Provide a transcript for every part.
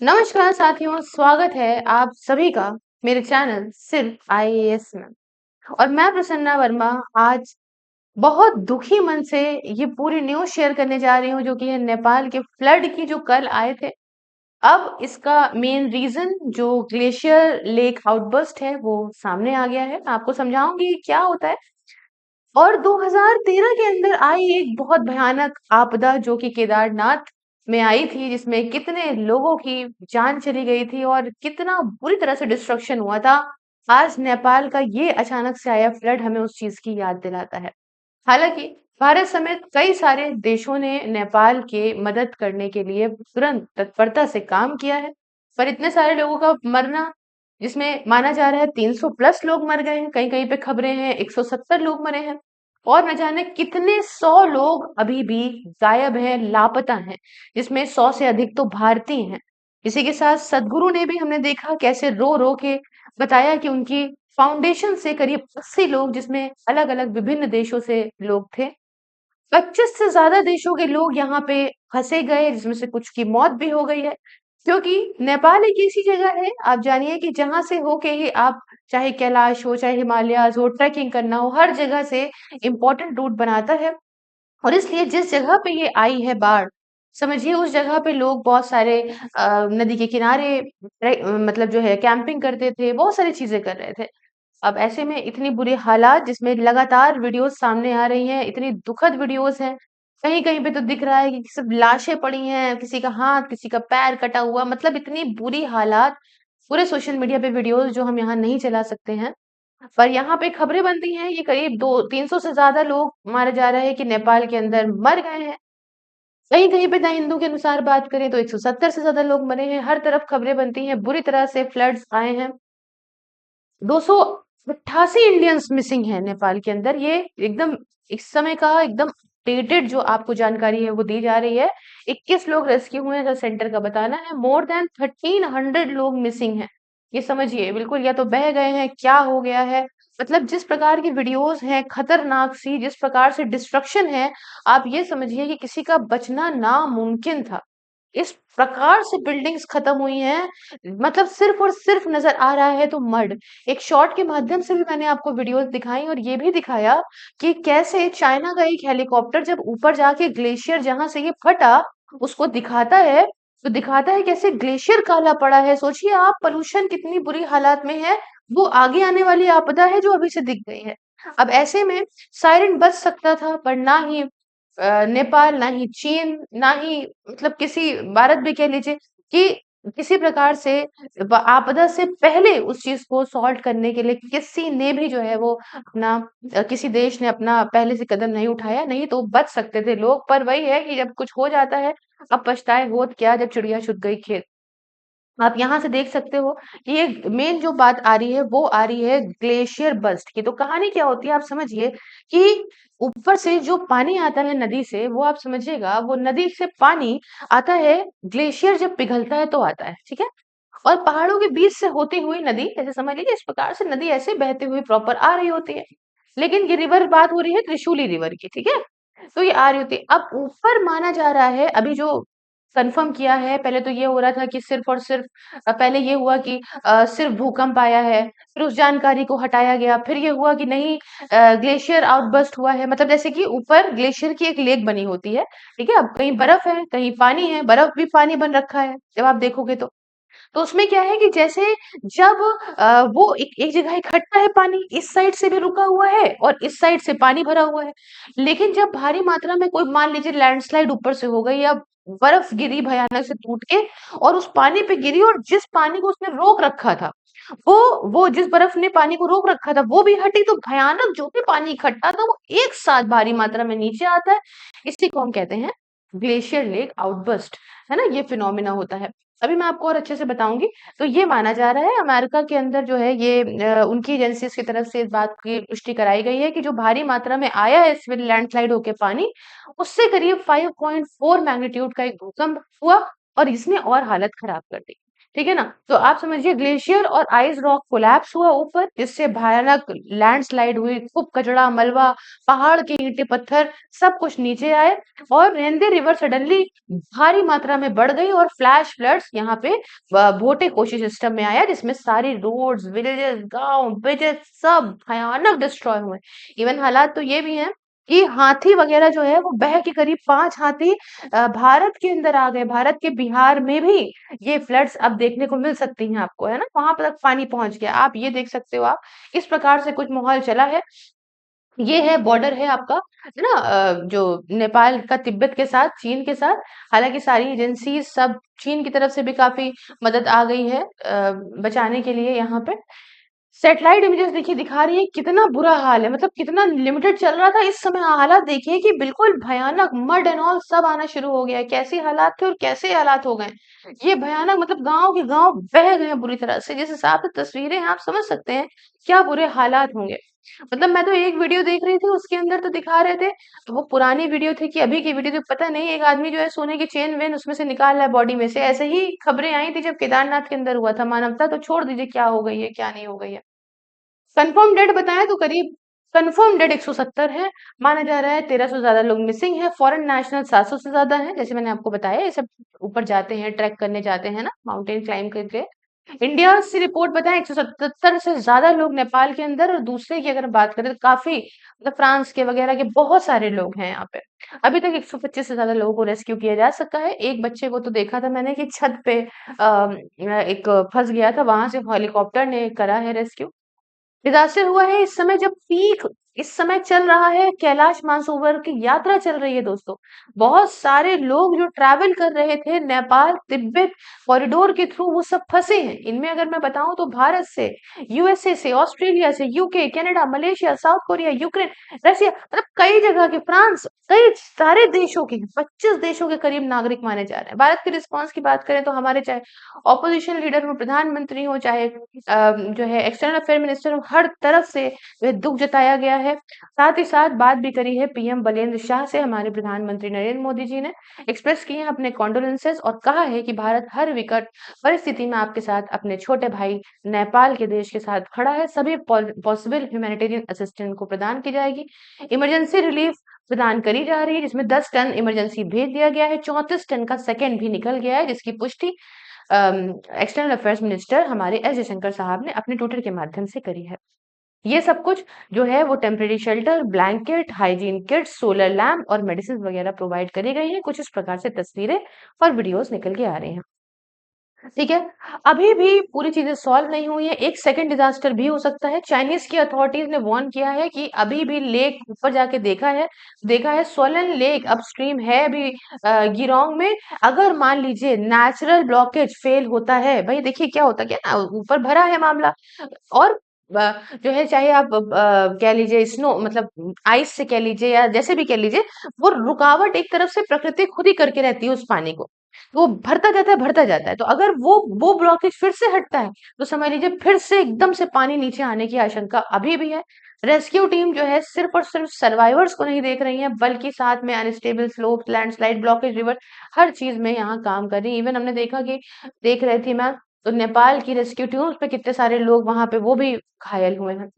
नमस्कार साथियों, स्वागत है आप सभी का मेरे चैनल सिर्फ आईएएस में। और मैं प्रसन्ना वर्मा आज बहुत दुखी मन से ये पूरी न्यूज़ शेयर करने जा रही हूँ जो कि है नेपाल के फ्लड की जो कल आए थे। अब इसका मेन रीज़न जो ग्लेशियर लेक आउटबर्स्ट है वो सामने आ गया है। मैं आपको समझाऊँगी क्या होता है। और 2013 के अंदर आई एक बहुत भयानक आपदा जो कि केदारनाथ में आई थी, जिसमें कितने लोगों की जान चली गई थी और कितना बुरी तरह से डिस्ट्रक्शन हुआ था। आज नेपाल का ये अचानक से आया फ्लड हमें उस चीज की याद दिलाता है। हालांकि भारत समेत कई सारे देशों ने नेपाल के मदद करने के लिए तुरंत तत्परता से काम किया है, पर इतने सारे लोगों का मरना, जिसमें माना जा रहा है 300 प्लस लोग मर गए हैं, कहीं कहीं पे खबरें हैं 170 लोग मरे हैं और न जाने कितने 100 लोग अभी भी गायब हैं, लापता हैं, जिसमें 100 से अधिक तो भारतीय हैं। इसी के साथ सदगुरु ने भी हमने देखा कैसे रो रो के बताया कि उनकी फाउंडेशन से करीब 80 लोग, जिसमें अलग-अलग विभिन्न देशों से लोग थे। 25 से ज़्यादा देशों के लोग यहाँ पे फँसे गए, जिसमें से कुछ की मौत भी हो गई है। क्योंकि नेपाल एक ऐसी जगह है, आप जानिए कि जहाँ से होके ही आप, चाहे कैलाश हो, चाहे हिमालयाज़ हो, ट्रैकिंग करना हो, हर जगह से इम्पोर्टेंट रूट बनाता है। और इसलिए जिस जगह पे ये आई है बाढ़, समझिए उस जगह पे लोग बहुत सारे नदी के किनारे मतलब जो है कैंपिंग करते थे, बहुत सारी चीज़ें कर रहे थे। अब ऐसे में इतनी बुरी हालात, जिसमें लगातार वीडियोस सामने आ रही हैं, इतनी दुखद वीडियोस हैं। कहीं-कहीं पे तो दिख रहा है कि सब लाशें पड़ी हैं, किसी का हाथ, किसी का पैर कटा हुआ, मतलब इतनी बुरी हालात। पूरे सोशल मीडिया पे वीडियोस जो हम यहाँ नहीं चला सकते हैं, पर यहाँ पे खबरें बनती हैं कि करीब 2 300 से ज़्यादा लोग मारा जा रहा है कि नेपाल के अंदर मर गए हैं। कहीं-कहीं पे द हिंदू के अनुसार बात करें तो 170 से ज़्यादा लोग मरे हैं। हर तरफ खबरें बनती हैं, बुरी तरह से फ्लड्स आए हैं। 288 इंडियंस मिसिंग हैं नेपाल के अंदर। ये एकदम इस समय का एकदम अपडेटेड जो आपको जानकारी है वो दी जा रही है। 21 लोग रेस्क्यू हुए हैं, सेंटर का बताना है। मोर देन 1300 लोग मिसिंग हैं। ये समझिए बिल्कुल, या तो बह गए हैं, क्या हो गया है। मतलब जिस प्रकार की वीडियोस हैं खतरनाक सी, जिस प्रकार से डिस्ट्रक्शन है, आप ये समझिए कि किसी का बचना नामुमकिन था। इस प्रकार से बिल्डिंग्स खत्म हुई हैं, मतलब सिर्फ और सिर्फ नजर आ रहा है तो मड। एक शॉट के माध्यम से भी मैंने आपको वीडियोस दिखाई और ये भी दिखाया कि कैसे चाइना का एक हेलीकॉप्टर जब ऊपर जाके ग्लेशियर जहां से ये फटा उसको दिखाता है, तो दिखाता है कैसे ग्लेशियर काला पड़ा है। सोचिए आप, पोल्यूशन कितनी बुरी हालात में है, वो आगे आने वाली आपदा है जो अभी से दिख गई है। अब ऐसे में सायरन बच सकता था, पर ना ही नेपाल, ना ही चीन, ना ही मतलब किसी भारत भी कह लीजिए कि किसी प्रकार से आपदा से पहले उस चीज को सॉल्व करने के लिए किसी ने भी जो है वो अपना किसी देश ने अपना पहले से कदम नहीं उठाया, नहीं तो बच सकते थे लोग। पर वही है कि जब कुछ हो जाता है, अब पछताए होत क्या, जब चिड़िया चुग गई खेत। आप यहाँ से देख सकते हो कि ये मेन जो बात आ रही है वो आ रही है ग्लेशियर बर्स्ट की। तो कहानी क्या होती है आप समझिए कि ऊपर से जो पानी आता है नदी से, वो आप समझिएगा, वो नदी से पानी आता है, ग्लेशियर जब पिघलता है तो आता है, ठीक है। और पहाड़ों के बीच से होती हुई नदी, ऐसे समझ लीजिए इस प्रकार से नदी ऐसे बहते हुए प्रॉपर आ रही होती है। लेकिन ये रिवर बात हो रही है त्रिशूली रिवर की, ठीक है। तो ये आ रही होती है। अब ऊपर माना जा रहा है, अभी जो कंफर्म किया है, पहले तो ये हो रहा था कि सिर्फ और सिर्फ पहले ये हुआ कि सिर्फ भूकंप आया है, फिर उस जानकारी को हटाया गया, फिर ये हुआ कि नहीं, ग्लेशियर आउटबर्स्ट हुआ है। मतलब जैसे कि ऊपर ग्लेशियर की एक लेक बनी होती है, ठीक है। अब कहीं बर्फ है, कहीं पानी है, बर्फ भी पानी बन रखा है जब आप देखोगे तो उसमें क्या है कि जैसे जब वो एक एक जगह इकट्ठा है पानी, इस साइड से भी रुका हुआ है और इस साइड से पानी भरा हुआ है। लेकिन जब भारी मात्रा में कोई मान लीजिए लैंडस्लाइड ऊपर से हो गई या बर्फ गिरी भयानक से टूट के और उस पानी पे गिरी, और जिस पानी को उसने रोक रखा था, वो जिस बर्फ ने पानी को रोक रखा था वो भी हटी, तो भयानक जो भी पानी इकट्ठा था वो एक साथ भारी मात्रा में नीचे आता है। इसी को हम कहते हैं ग्लेशियर लेक आउटबर्स्ट, है ना, ये फिनोमिना होता है। अभी मैं आपको और अच्छे से बताऊंगी। तो ये माना जा रहा है अमेरिका के अंदर जो है ये उनकी एजेंसीज की तरफ से इस बात की पुष्टि कराई गई है कि जो भारी मात्रा में आया है इसमें लैंडस्लाइड होके पानी, उससे करीब 5.4 मैग्नीट्यूड का एक भूकंप हुआ और इसने और हालत खराब कर दी। ठीक है ना? तो आप समझिए ग्लेशियर और आइस रॉक कोलैप्स हुआ ऊपर, जिससे भयानक लैंडस्लाइड हुई, खूब कचड़ा, मलबा, पहाड़ के ईंटें, पत्थर सब कुछ नीचे आए और रेंदे रिवर सडनली भारी मात्रा में बढ़ गई और फ्लैश फ्लड्स यहाँ पे भोटे कोशी सिस्टम में आया, जिसमें सारी रोड्स, विलेजेस, गांव, ब्रिजेस सब भयानक डिस्ट्रॉय हुए। इवन हालात तो ये भी हैं कि हाथी वगैरह जो है वो बह के करीब 5 हाथी भारत के अंदर आ गए। भारत के बिहार में भी ये फ्लड्स अब देखने को मिल सकती हैं आपको, है ना? वहां पर तक पानी पहुंच गया, आप ये देख सकते हो। आप इस प्रकार से कुछ माहौल चला है। ये है बॉर्डर है आपका, है ना? जो नेपाल का तिब्बत के साथ, चीन के साथ। हालांकि सारी एजेंसी सब चीन की तरफ से भी काफी मदद आ गई है बचाने के लिए यहाँ पे। सैटेलाइट इमेजेस देखिए दिखा रही है कितना बुरा हाल है, मतलब कितना लिमिटेड चल रहा था, इस समय हालात देखिए कि बिल्कुल भयानक, मड एंड ऑल सब आना शुरू हो गया है। कैसे हालात थे और कैसे हालात हो गए, ये भयानक, मतलब गांव के गांव बह गए हैं बुरी तरह से। जिस हिसाब से तस्वीरें हैं, आप समझ सकते हैं क्या बुरे हालात होंगे। मतलब मैं तो एक वीडियो देख रही थी, उसके अंदर तो दिखा रहे थे, वो पुरानी वीडियो थी कि अभी की वीडियो थी पता नहीं, एक आदमी जो है सोने की चेन वेन उसमें से निकाल रहा है बॉडी में से। ऐसे ही खबरें आई थी जब केदारनाथ के अंदर हुआ था। मानवता तो छोड़ दीजिए क्या हो गई है क्या नहीं हो गई है। कंफर्म डेट बताएं तो करीब कंफर्म डेट 170 है। माना जा रहा है 1300 से ज्यादा लोग मिसिंग है। फॉरेन नेशनल 700 से ज्यादा है, जैसे मैंने आपको बताया ये सब ऊपर जाते हैं, ट्रैक करने जाते हैं ना, माउंटेन क्लाइम करके। इंडिया से रिपोर्ट बताएं 177 से ज्यादा लोग नेपाल के अंदर। और दूसरे की अगर बात करें तो काफी, मतलब फ्रांस के वगैरह के बहुत सारे लोग हैं यहाँ पे। अभी तक 125 से ज्यादा लोगों को रेस्क्यू किया जा सका है। एक बच्चे को तो देखा था मैंने कि छत पे एक फंस गया था, वहां से हेलीकॉप्टर ने करा है रेस्क्यू। डिजास्टर हुआ है इस समय जब पीक, इस समय चल रहा है कैलाश मानसरोवर की यात्रा चल रही है दोस्तों। बहुत सारे लोग जो ट्रैवल कर रहे थे नेपाल तिब्बत कॉरिडोर के थ्रू, वो सब फंसे हैं इनमें। अगर मैं बताऊं तो भारत से, यूएसए से, ऑस्ट्रेलिया से, UK, Canada, Malaysia, south Korea, Ukraine, Russia, मतलब कई जगह के, फ्रांस, कई सारे देशों के, 25 देशों के करीब नागरिक माने जा रहे हैं। भारत के रिस्पांस की बात करें तो हमारे, चाहे ऑपोजिशन लीडर हो, प्रधानमंत्री हो, चाहे जो है एक्सटर्नल अफेयर मिनिस्टर हो, हर तरफ से जो है दुख जताया गया है। साथ ही साथ बात भी करी है पीएम बलेंद्र शाह से, हमारे प्रधानमंत्री नरेंद्र मोदी जी ने एक्सप्रेस किए हैं अपने कॉन्डोलेंसेस और कहा है कि भारत हर विकट परिस्थिति में आपके साथ, अपने छोटे भाई नेपाल के देश के साथ खड़ा है। सभी पॉसिबल ह्यूमैनिटेरियन असिस्टेंस को प्रदान की जाएगी। इमरजेंसी रिलीफ प्रदान करी जा रही है, जिसमें 10 टन इमरजेंसी भेज दिया गया है। 34 टन का सेकेंड भी निकल गया है, जिसकी पुष्टि एक्सटर्नल अफेयर्स मिनिस्टर हमारे एस जयशंकर साहब ने अपने ट्विटर के माध्यम से करी है। ये सब कुछ जो है वो temporary shelter, blanket, hygiene kit, solar lamp और मेडिसिन वगैरह प्रोवाइड करी गई है। कुछ इस प्रकार से तस्वीरें और वीडियोस निकल के आ रही हैं। ठीक है, अभी भी पूरी चीजें सॉल्व नहीं हुई है, एक सेकंड डिजास्टर भी हो सकता है। चाइनीज की अथॉरिटीज ने वार्न किया है कि अभी भी लेक ऊपर जाके देखा है सोलन लेक अपस्ट्रीम है अभी गिरोंग में। अगर मान लीजिए नेचुरल ब्लॉकेज फेल होता है, भाई देखिए क्या होता क्या ना, ऊपर भरा है मामला। और जो है चाहे आप कह लीजिए स्नो, मतलब आइस से कह लीजिए या जैसे भी कह लीजिए, वो रुकावट एक तरफ से प्रकृति खुद ही करके रहती है उस पानी को। वो भरता जाता है भरता जाता है, तो अगर वो ब्लॉकेज फिर से हटता है तो समझ लीजिए फिर से एकदम से पानी नीचे आने की आशंका अभी भी है। रेस्क्यू टीम जो है सिर्फ और सिर्फ सर्वाइवर्स को नहीं देख रही है, बल्कि साथ में unstable slope, landslide, blockage river, हर चीज में यहाँ काम कर रही है। इवन हमने देखा कि, देख रही थी मैं, तो नेपाल की रेस्क्यू टीम्स पे कितने सारे लोग वहां पे वो भी घायल हुए हैं।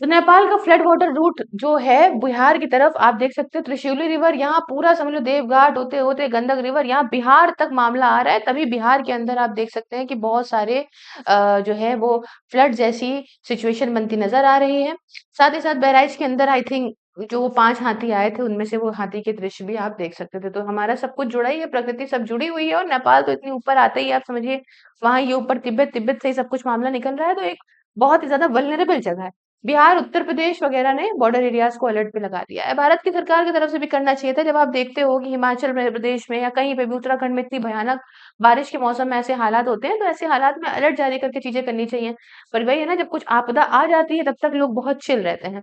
तो नेपाल का फ्लड वाटर रूट जो है बिहार की तरफ, आप देख सकते हो त्रिशूली रिवर यहाँ पूरा समझ लो देवघाट होते होते गंडक रिवर यहाँ बिहार तक मामला आ रहा है। तभी बिहार के अंदर आप देख सकते हैं कि बहुत सारे जो है वो फ्लड जैसी सिचुएशन बनती नजर आ रही है। साथ ही साथ बहराइच के अंदर आई थिंक जो वो 5 हाथी आए थे, उनमें से वो हाथी के दृश्य भी आप देख सकते थे। तो हमारा सब कुछ जुड़ा ही है, प्रकृति सब जुड़ी हुई है। और नेपाल तो इतनी ऊपर आते ही आप समझिए वहां ये ऊपर तिब्बत, तिब्बत से ही सब कुछ मामला निकल रहा है, तो एक बहुत ही ज्यादा वल्नरेबल जगह है। बिहार, उत्तर प्रदेश वगैरह ने बॉर्डर एरियाज को अलर्ट पे लगा दिया है। भारत की सरकार की तरफ से भी करना चाहिए था। जब आप देखते हो कि हिमाचल प्रदेश में या कहीं पे भी, उत्तराखंड में इतनी भयानक बारिश के मौसम में ऐसे हालात होते हैं, तो ऐसे हालात में अलर्ट जारी करके चीजें करनी चाहिए। पर वही है ना, जब कुछ आपदा आ जाती है तब तक लोग बहुत चिल रहते हैं।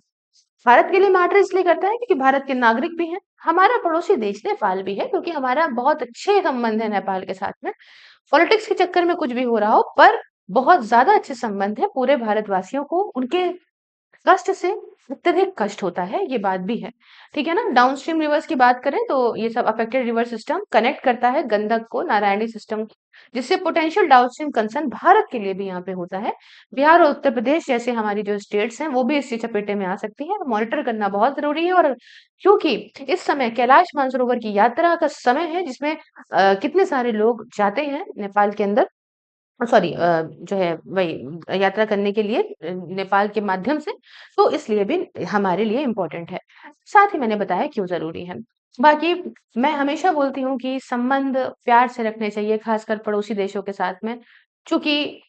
भारत के लिए मैटर इसलिए करता है क्योंकि भारत के नागरिक भी हैं, हमारा पड़ोसी देश नेपाल भी है, क्योंकि हमारा बहुत अच्छे संबंध है नेपाल के साथ में। पॉलिटिक्स के चक्कर में कुछ भी हो रहा हो, पर बहुत ज्यादा अच्छे संबंध है पूरे भारतवासियों को उनके कष्ट से अत्यधिक कष्ट होता है, ये बात भी है। ठीक है ना? डाउनस्ट्रीम रिवर्स की बात करें तो ये सब अफेक्टेड रिवर सिस्टम कनेक्ट करता है गंडक को नारायणी सिस्टम को, जिससे पोटेंशियल डाउनस्ट्रीम कंसर्न भारत के लिए भी यहाँ पे होता है। बिहार और उत्तर प्रदेश जैसे हमारी जो स्टेट्स हैं, वो भी इसकी चपेटे में आ सकती हैं। मॉनिटर करना बहुत ज़रूरी है और क्योंकि इस समय कैलाश मानसरोवर की यात्रा का समय है, जिसमें कितने सारे लोग जाते हैं नेपाल के अंदर, सॉरी जो है वही यात्रा करने के लिए नेपाल के माध्यम से, तो इसलिए भी हमारे लिए इम्पोर्टेंट है। साथ ही मैंने बताया क्यों ज़रूरी है। बाकी मैं हमेशा बोलती हूँ कि संबंध प्यार से रखने चाहिए, खासकर पड़ोसी देशों के साथ में। चूँकि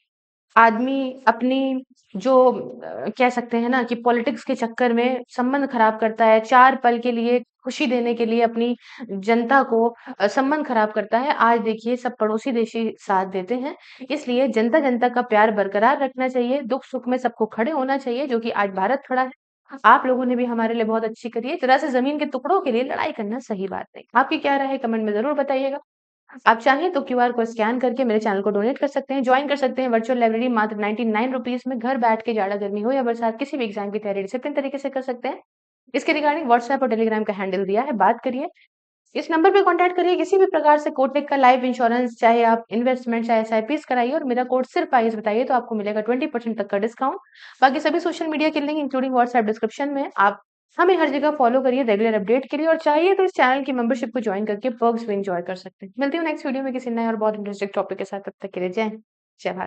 आदमी अपनी जो कह सकते हैं ना कि पॉलिटिक्स के चक्कर में संबंध खराब करता है, 4 पल के लिए खुशी देने के लिए अपनी जनता को संबंध खराब करता है। आज देखिए सब पड़ोसी देश ही साथ देते हैं, इसलिए जनता-जनता का प्यार बरकरार रखना चाहिए, दुख-सुख में सबको खड़े होना चाहिए, जो कि आज भारत खड़ा है। आप लोगों ने भी हमारे लिए बहुत अच्छी करी है, ज़रा-सा ज़मीन के टुकड़ों के लिए लड़ाई करना सही बात नहीं। आपकी क्या राय है कमेंट में ज़रूर बताइएगा। आप चाहें तो क्यूआर को स्कैन करके मेरे चैनल को डोनेट कर सकते हैं, जॉइन कर सकते हैं वर्चुअल लाइब्रेरी मात्र 99 रुपीज़ में घर बैठ के जाड़ा गर्मी हो या बरसात किसी भी एग्ज़ाम की तैयारी डिसिप्लिन तरीके से कर सकते हैं। इसके रिगार्डिंग व्हाट्सएप और टेलीग्राम का हैंडल दिया है, बात करिए। इस नंबर पे कॉन्टैक्ट करिए किसी भी प्रकार से कोटक का लाइफ इंश्योरेंस चाहे आप इन्वेस्टमेंट चाहे एसआईपीज़ कराइए और मेरा कोड सिर्फ आइस बताइए तो आपको मिलेगा 20% तक का डिस्काउंट। बाकी सभी सोशल मीडिया के लिंक इंक्लूडिंग व्हाट्सएप डिस्क्रिप्शन में है। आप हमें हर जगह फॉलो करिए रेगुलर अपडेट के लिए और चाहिए तो इस चैनल की मेंबरशिप को जॉइन करके पर्क्स भी एंजॉय कर सकते हैं। मिलती हूँ नेक्स्ट वीडियो में किसी नए और बहुत इंटरेस्टिंग टॉपिक के साथ, तब तक के लिए जय हिंद, जय भारत।